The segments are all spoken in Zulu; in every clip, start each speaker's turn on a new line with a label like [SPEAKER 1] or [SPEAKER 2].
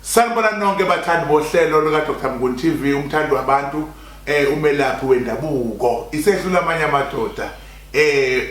[SPEAKER 1] Sanibona nonke bathandi bohlelo luka Dr. Mnguni TV umthandi wabantu umelaphi wendabuko isehlula amanye amadoda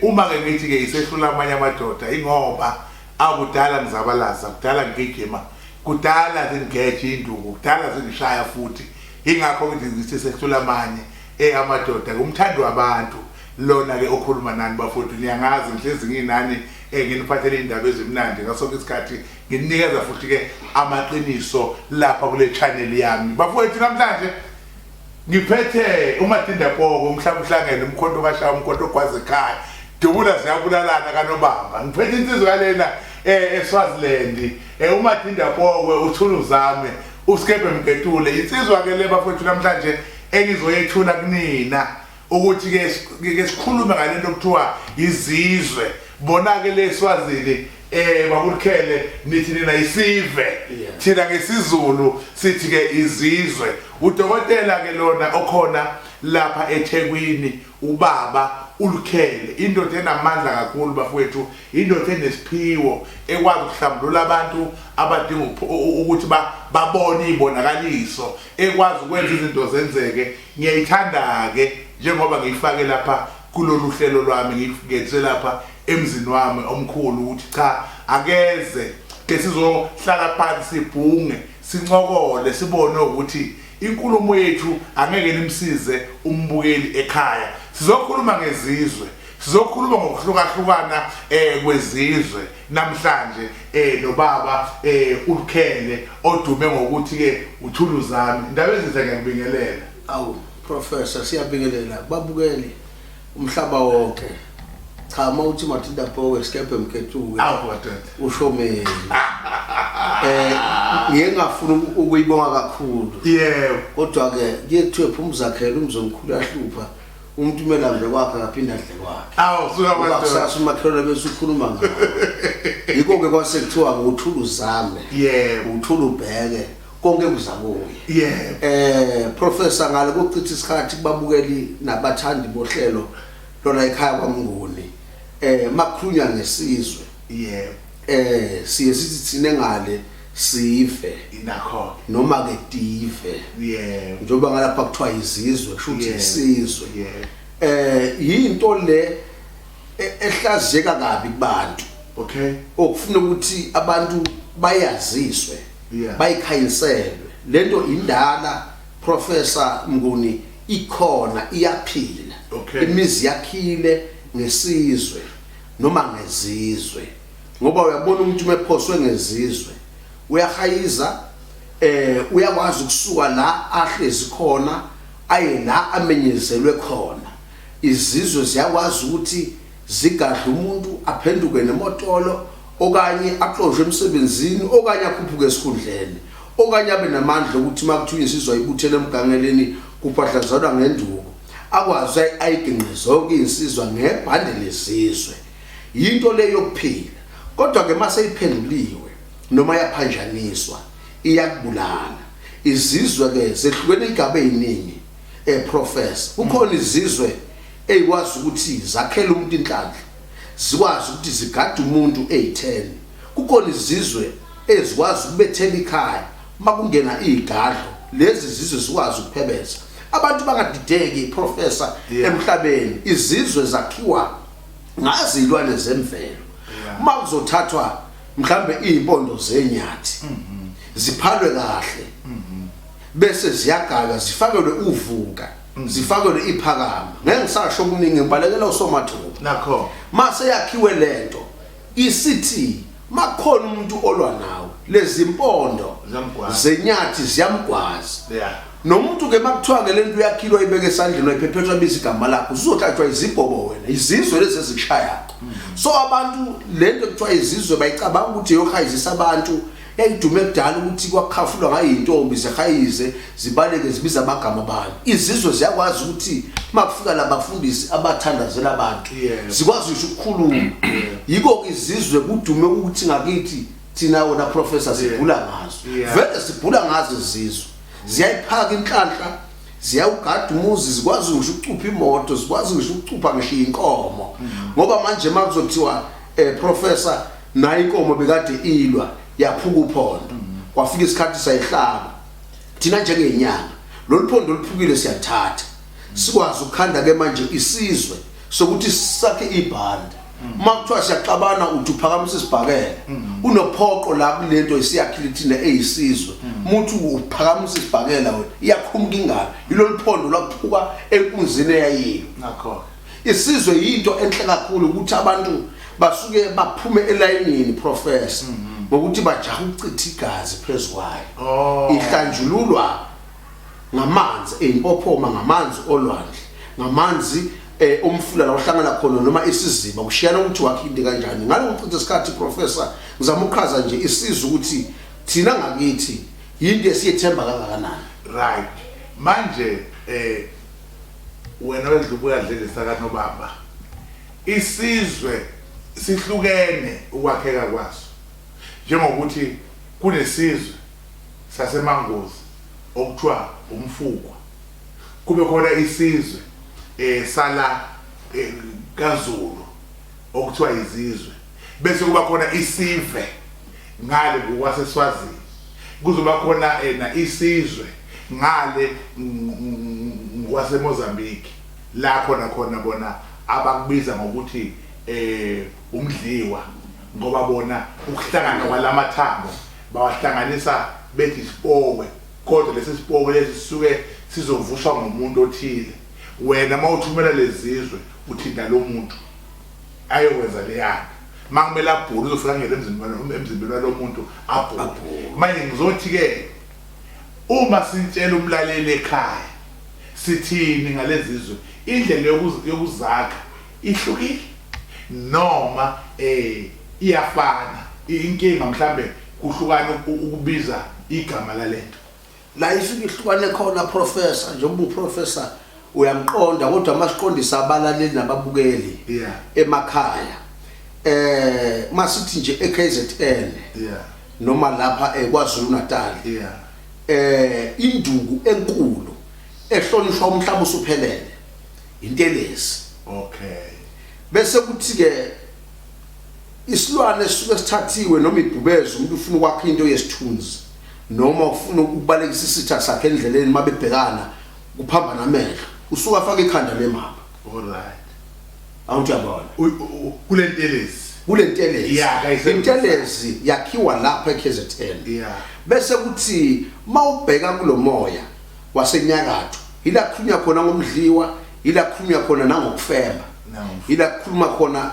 [SPEAKER 1] uma ke ngithi ke isehlula amanye amadoda ingoba akudala ngizabalaza kudala ngigijima kudala zingeje induku kudala zingishaya futhi ingakho ngithi isehlula amanye amadoda umthandi wabantu lona ke okhuluma nani bafowethu niyangazi ngihlezi nginani nginiphathele indaba ezimnandi ngasonke isikhathi nginikeza futhi ke amaqiniso lapha kule channel yami bafowethu namhlanje ngiphethe uMatinda Poko umhlangene umkhonto kaShawa umkhonto kwaze ekhaya dubula ziyabulalana kanobamba ngiphethe insizwa yalena eSwaziland uMatinda Poko uthuluzame uSkepe Mketule insizwa ke le bafowethu namhlanje engizoyethula kunina ukuthi ke sikhulume ngalento okuthiwa izizwe bona ke leSwazini bakukhele nithi nina isive thina ngesizulu sithi ke izizwe udokotela ke lona okhona lapha eThekwini ubaba uLukhele indoda enamandla kakhulu bafowethu indoda enesiphiwo ekwazi ukuhlambulula abantu abadinga ukuthi babone ibonakaliso ekwazi ukwenza izinto zenzeke ngiyayithanda ke njengoba ngiyifake lapha kulolu hlelo lwami ngifike lapha emzini wami omkhulu ukuthi cha akeze ke sizohlala phansi sibhunge sincokole sibone ukuthi inkulumo yethu angeke nimsize umbukeli ekhaya sizokhuluma ngezizwe sizokhuluma ngokuhlukahlukana kwezizwe namhlanje nobaba uLukhele odume ngokuthi ke uthuluzami indaba ezinhle ngiyakubingelela
[SPEAKER 2] awu professor siyabingelela babukeli umhlaba wonke cha mawuthi Matinda Poko Skepe Mketule uShomeni ngiyengafuna ukuyibonga kakhulu
[SPEAKER 1] yebo
[SPEAKER 2] kodwa ke ngiyethiwe phumzakhela umzomkhulu yahlupha umuntu umelambe kwakhe akaphinda adle kwakhe
[SPEAKER 1] awu suka
[SPEAKER 2] kusasa umakhelwane bese ukhuluma ngayo yiko ke kwase kuthiwa ngothuluzame
[SPEAKER 1] yebo
[SPEAKER 2] uthulubheke konke kuzabuya
[SPEAKER 1] yebo
[SPEAKER 2] professor ngale kokuchitha isikhathi kubabukeli nabathandi bohlelo lona ekhaya kwaMnguni makhulunywa ngesizwe
[SPEAKER 1] yebo
[SPEAKER 2] siye sithi thine ngale sive
[SPEAKER 1] inakho
[SPEAKER 2] noma ke dive
[SPEAKER 1] yebo
[SPEAKER 2] njoba ngalapha kuthiwa izizwe kushuthi isizwe
[SPEAKER 1] yebo
[SPEAKER 2] yinto le ehlazeka kabi kubantu
[SPEAKER 1] okay
[SPEAKER 2] okufuna ukuthi abantu bayaziswe bayikhayiselwe lento indala professor Mnguni ikhona iyaphila imizi yakhile ngesizwe noma ngezizwe ngoba uyabona umuntu mephoswe ngezizwe uyahayiza uyakwazi ukusuka la ahlezi khona aye la amenyezelwe khona izizwe ziyakwazi ukuthi zigadle umuntu aphenduke nemotolo okanye aqonjwe emsebenzini okanye akhuphuke esikhundleni okanye abe namandla ukuthi makuthiwa insizwa ibuthele emgangeleni kuphahlanzana ngenduku akwazi ayidinqe zonke insizwa ngebhande lesizwe yinto leyo yokuphila kodwa ke mase iphenduliwe noma yaphanjaniswa iyakubulala izizwe ke zehlukene igaba eziningi professor kukhona izizwe ezikwazi ukuthi zakhele umuntu inhlanhla zikwazi ukuthi zigade umuntu 810 kukhona izizwe ezikwazi ukubethela ikhaya makungena izigadlo lezi izizwe zikwazi ukuphebeza abantu bangadideki professor emhlabeni izizwe zakhiwa ngazilwane zemvelo makuzothathwa mhlambe izimpondo zenyathi ziphalwe kahle bese ziyagala zifakelwe uvuka zifakelwe iphakama ngeke ngisasho okuningi ngibalekela usomathuba
[SPEAKER 1] nakho
[SPEAKER 2] mase yakhiwe lento isithi makhona umuntu olwa nawe lezi impondo zenyathi ziyamgwaza nomuntu ke makuthiwa ke lento yakhilwa ibeke esandleni wayiphephetha bizigama lakho uzothathwa izibhobo wena izizwe lezi ezikushaya so abantu lento kuthiwa izizwe bayicabanga ukuthi yohayizisa abantu yayidume kudala ukuthi kwakhafulwa ngayintombi zehayize zibaleke zibiza amagama abantu izizwe ziyakwazi ukuthi makufika labafundisi abathandazela abantu zikwazi ukukhuluma yiko izizwe kudume ukuthi ngakithi thina wona professor sibhula ngazo vele sibhula ngazo izizwe ziyayiphaka inhlanhla ziyawugada umuzi zikwazi ngisho ukucupha imoto zikwazi ngisho ukucupha ngisho inkomo ngoba manje makuzothiwa professor nayo inkomo bekade ilwa yaphuka uphondo kwafika isikhathi sayihlaba thina njengenyanga lolu phondo oluphukile siyathatha sikwazi ukukhanda ke manje isizwe sokuthi sakhe ibhandi makuthiwa siyaxabana uthi uphakamisa isibhakela unophoqo la kulento isiyakhile thina eyisizwe umuntu uphakamisa isibhakela wena iyakhumuka ingalo yilolu phondo lakuphuka enkunzini eyayiyo
[SPEAKER 1] nakho
[SPEAKER 2] isizwe yinto enhle kakhulu ukuthi abantu basuke baphume elayinini professor ngokuthi bajaha ukuchitha igazi phezukwayo ihlanjululwa ngamanzi empophoma ngamanzi olwandle ngamanzi umfula la uhlangana khona noma isiziba kushiyana ukuthi wakhinde kanjani ngalo ukuchitha isikhathi professor ngizama ukuchaza nje isizwe ukuthi thina ngakithi yinto esiyethemba kangakanani
[SPEAKER 1] right manje wena wedlubuya dlele sakaNobamba isizwe sihlukene ukwakheka kwaso njengokuthi kunesizwe saseMangozi okuthiwa umfukwa kube khona isizwe sala kaZulu okuthiwa izizwe bese kuba khona isive ngale kwaseSwazini kuzoba khona isizwe ngale kwaseMozambique la khona bona abakubiza ngokuthi umdliwa ngoba bona ukuhlangana kwalamathambo bawahlanganisa bethi isipokwe kodwa lesi sipokwe lesi sisuke sizovushwa ngomuntu othile wena mawuthumela lezizwe uthinta lo muntu ayokwenza leyana makumele abhulu uzofika ngene emzimbeni lo muntu abhulu manje ngizothi ke uma sintshela umlaleli ekhaya sithini ngalezizwe indlela yokuzakha ihlukile noma iyafana inkinga mhlambe kuhlukana ukubiza igama lalento
[SPEAKER 2] la ifike ihlukane khona professor njengoba uprofessor uyamqonda kodwa masiqondisa abalaleli nababukeli emakhaya masithi nje eKZN noma lapha eKwaZulu Natal induku enkulu ehlonishwa umhlaba usuphelele intelezi
[SPEAKER 1] okay
[SPEAKER 2] bese kuthi ke isilwane sisuke sithathiwe noma ibhubezi umuntu ufuna ukwakha into yesithunzi noma ufuna ukubalekisa isitha sakhe endleleni mabebhekana kuphamba namehlo usuka afaka ikhanda lemama
[SPEAKER 1] all right
[SPEAKER 2] awuyabona
[SPEAKER 1] kulentelezi
[SPEAKER 2] intelezi yakhiwa lapha eKZN bese kuthi mawubheka kulomoya wasenyakatho ila khulunywa khona ngomdliwa ila khulunywa khona nangokufemba ila khuluma khona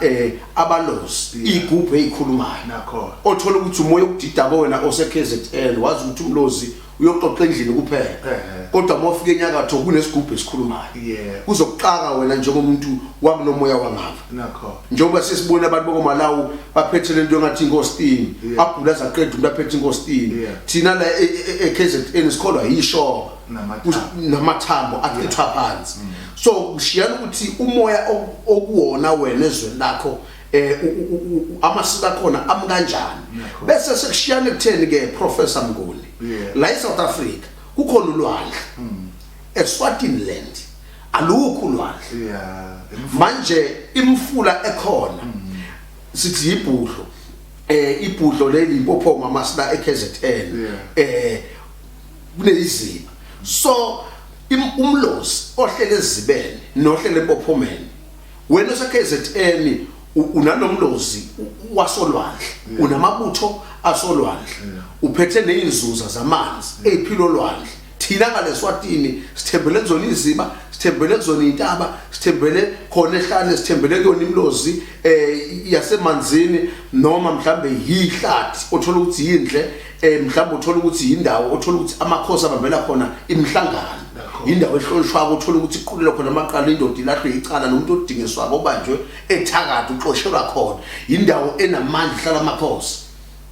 [SPEAKER 2] abalozi igubhu eyikhulumayo
[SPEAKER 1] nakho
[SPEAKER 2] othola ukuthi umoya ukudida bona oseKZN wazi ukuthi umlozi uyoxoxa endlini kuphela kodwa mawufika enyakatho kunesigubhu esikhulumayo kuzokuqaka wena njengomuntu wakunomoya wangapha
[SPEAKER 1] nakho
[SPEAKER 2] njengoba sesibona abantu bokomalawu baphethe lento engathi inkosini abhula zaqeda umuntu aphethe inkosini thina la eKZN sikholwa yisho namathambo achithwa phansi so kushiyana ukuthi umoya okuwona wena ezweni lakho amasiko akhona amkanjani bese sekushiyana ekutheni ke professor Mnguni la eSouth Africa kukhona ulwandle eSwatini land alukho ulwandle manje imfula ekhona sithi ibhudlo ibhudlo leli impophoma amasila eKZN kuneyiziba so umlozi ohlele ezibene nohlele empophomeni wena oseKZN unanomlozi wasolwandle unamabutho asolwandle uphethe nezinzuza zamanzi eziphilo olwandle thina ngaleSwatini sithembele kuzona iziba sithembele kuzona intaba sithembele khona ehlane sithembele kuyona imlozi yasemanzini noma mhlambe yihlathi othola ukuthi yindle mhlambe uthola ukuthi indawo othola ukuthi amakhosi abambela khona imihlangano indawo ehlonishwa uthola ukuthi iqulile khona amaqala indoda ilahlwe icala nomuntu odingiswa obanjwe ethakade uxoshelwa khona indawo enamandla hlala amakhosi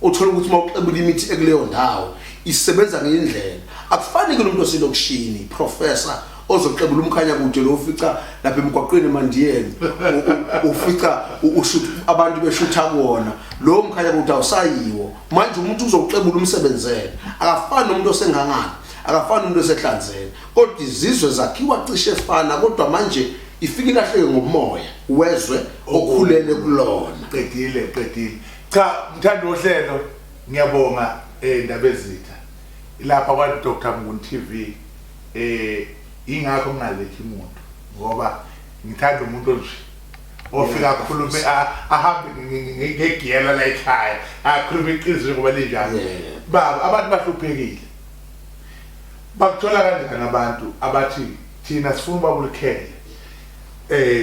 [SPEAKER 2] uthola ukuthi mawuqebula imithi ekuleyo ndawo isebenza ngendlela akufani ke umuntu oselokishini professor ozoqebula umkhanya kude lo ufica lapha emgwaqweni eMandiyeni ufica abantu beshutha kuona lo mkhanya kude awusayiwo manje umuntu uzoqebula umsebenzele akafani nomuntu osengangana akafani umuntu osehlanzeni kodwa izizwe zakhiwa cishe efana kodwa manje ifika ilahleke ngomoya wezwe okhulele kulona
[SPEAKER 1] qedile cha mthando ohlelo ngiyabonga indaba ezitha lapha kwa Dr. Mnguni TV ingakho ngalethi umuntu ngoba ngithanda umuntu onje ofika akhulume ahambe ngegiyela la ekhaya akhulume iqiniso ngoba linjalo baba abantu bahluphekile bakuthola kanjani abantu abathi thina sifuna ubabulukhele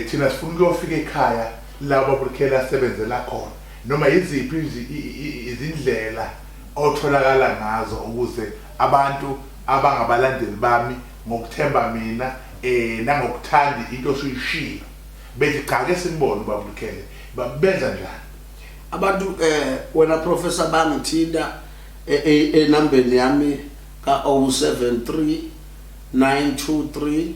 [SPEAKER 1] thina sifuna ukuyofika ekhaya la ubabulukhela asebenzela khona noma iziphi izindlela otholakala ngazo ukuze abantu abangabalandeli bami ngokuthemba mina nangokuthanda into osuyishiya bethi cha ke simbone ubabulukhele benza njani
[SPEAKER 2] abantu wena professor bangithinta enambeni yami ka 073 923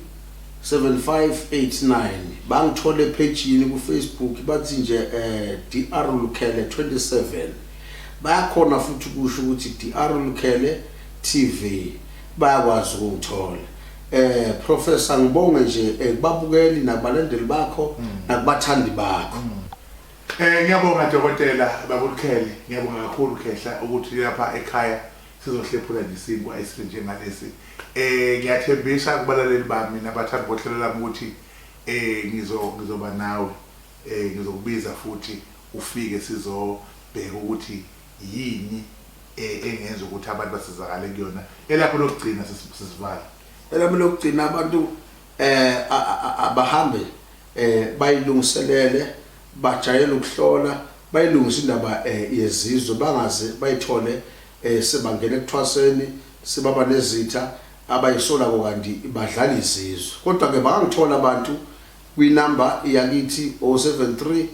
[SPEAKER 2] 7589 bangithole page ku Facebook bathi nje DR Lukhele 27 bayakhona futhi kusho ukuthi DR Lukhele TV bayakwazi ukuthola professor ngibonge nje kubabukeli nabalandeli bakho nakubathandi bakho
[SPEAKER 1] ngiyabonga dokotela babulukhele ngiyabonga kakhulu Khehla ukuthi lapha ekhaya sizohlephula isinkwa esihle ngalesi ngiyathembisa kubalaleli bami nabathandi bohlelo lami ukuthi ngizoba nawe ngizokubiza futhi ufike sizobheka ukuthi yini engenza ukuthi abantu basizakale kuyona elapho lokugcina sisivala
[SPEAKER 2] elapho lokugcina abantu abahambe bayilungiselele bajayele ukuhlola bayilungisa indaba yezizwe bangaze bayithole sebangena ekuthwaseni sibaba nezitha abayisola kanti badlala izizwe kodwa ke bangithola abantu kwinamba yakithi 073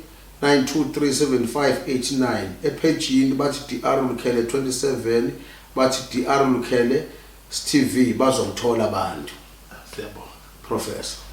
[SPEAKER 2] 9237589 epagini bathi DR Lukhele 27 bathi DR Lukhele TV bazongithola abantu
[SPEAKER 1] siyabonga
[SPEAKER 2] professor